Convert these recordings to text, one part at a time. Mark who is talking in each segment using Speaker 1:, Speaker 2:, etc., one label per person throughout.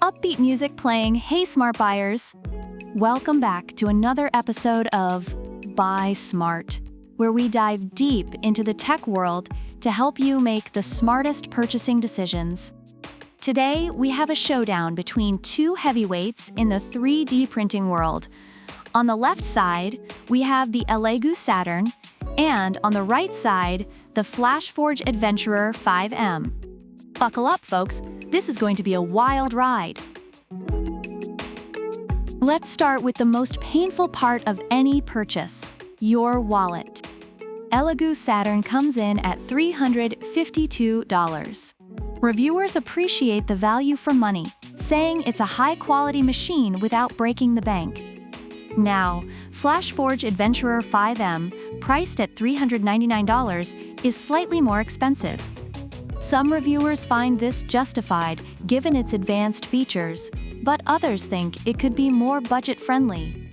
Speaker 1: Upbeat music playing. Hey smart buyers! Welcome back to another episode of Buy Smart, where we dive deep into the tech world to help you make the smartest purchasing decisions. Today, we have a showdown between two heavyweights in the 3D printing world. On the left side, we have the ELEGOO Saturn, and on the right side, the FLASHFORGE Adventurer 5M. Buckle up, folks. This is going to be a wild ride. Let's start with the most painful part of any purchase, your wallet. ELEGOO Saturn comes in at $352. Reviewers appreciate the value for money, saying it's a high-quality machine without breaking the bank. Now, FLASHFORGE Adventurer 5M, priced at $399, is slightly more expensive. Some reviewers find this justified, given its advanced features, but others think it could be more budget-friendly.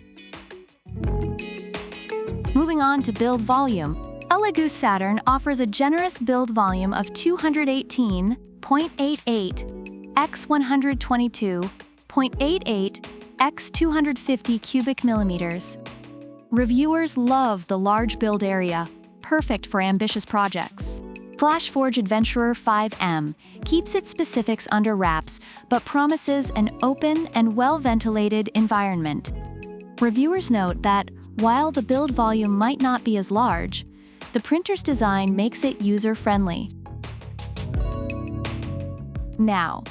Speaker 1: Moving on to build volume, ELEGOO Saturn offers a generous build volume of 218.88 x 122.88 x 250 cubic millimeters. Reviewers love the large build area, perfect for ambitious projects. FLASHFORGE Adventurer 5M keeps its specifics under wraps, but promises an open and well-ventilated environment. Reviewers note that, while the build volume might not be as large, the printer's design makes it user-friendly. Now,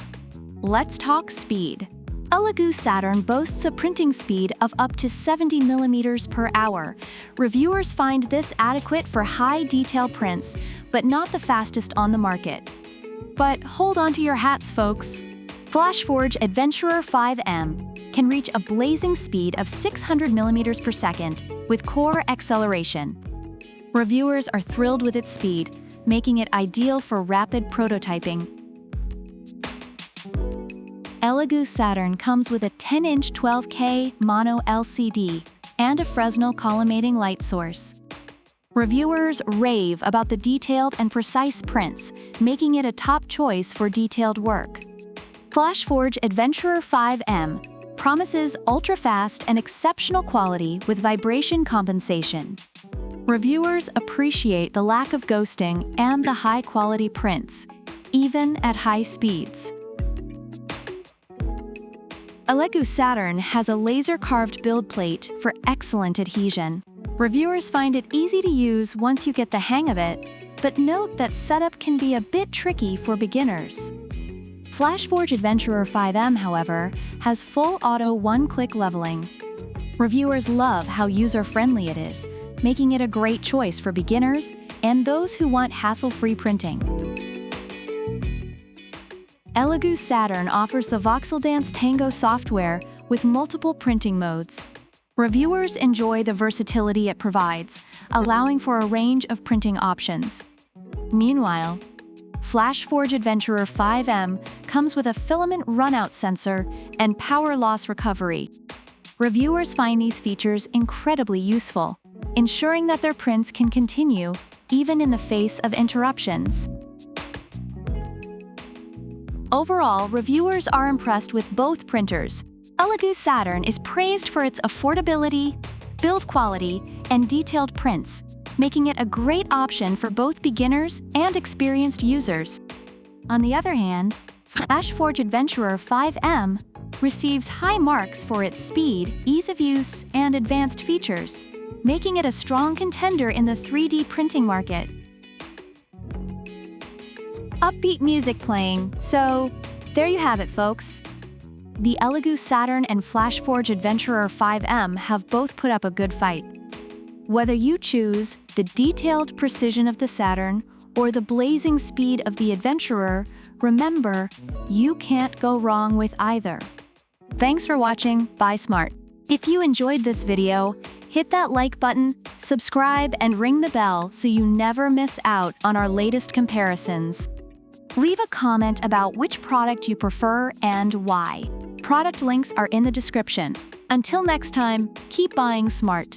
Speaker 1: let's talk speed. ELEGOO Saturn boasts a printing speed of up to 70 millimeters per hour. Reviewers find this adequate for high-detail prints, but not the fastest on the market. But hold on to your hats, folks. FLASHFORGE Adventurer 5M can reach a blazing speed of 600 millimeters per second with core acceleration. Reviewers are thrilled with its speed, making it ideal for rapid prototyping. ELEGOO Saturn comes with a 10-inch 12K mono LCD and a Fresnel collimating light source. Reviewers rave about the detailed and precise prints, making it a top choice for detailed work. FLASHFORGE Adventurer 5M promises ultra-fast and exceptional quality with vibration compensation. Reviewers appreciate the lack of ghosting and the high-quality prints, even at high speeds. ELEGOO Saturn has a laser-carved build plate for excellent adhesion. Reviewers find it easy to use once you get the hang of it, but note that setup can be a bit tricky for beginners. FLASHFORGE Adventurer 5M, however, has full auto one-click leveling. Reviewers love how user-friendly it is, making it a great choice for beginners and those who want hassle-free printing. ELEGOO Saturn offers the Voxel Dance Tango software with multiple printing modes. Reviewers enjoy the versatility it provides, allowing for a range of printing options. Meanwhile, FLASHFORGE Adventurer 5M comes with a filament runout sensor and power loss recovery. Reviewers find these features incredibly useful, ensuring that their prints can continue even in the face of interruptions. Overall, reviewers are impressed with both printers. ELEGOO Saturn is praised for its affordability, build quality, and detailed prints, making it a great option for both beginners and experienced users. On the other hand, FLASHFORGE Adventurer 5M receives high marks for its speed, ease of use, and advanced features, making it a strong contender in the 3D printing market. Upbeat music playing, so there you have it, folks. The ELEGOO Saturn and FLASHFORGE Adventurer 5M have both put up a good fight. Whether you choose the detailed precision of the Saturn or the blazing speed of the Adventurer, remember, you can't go wrong with either. Thanks for watching Buy Smart. If you enjoyed this video, hit that like button, subscribe, and ring the bell so you never miss out on our latest comparisons. Leave a comment about which product you prefer and why. Product links are in the description. Until next time, keep buying smart.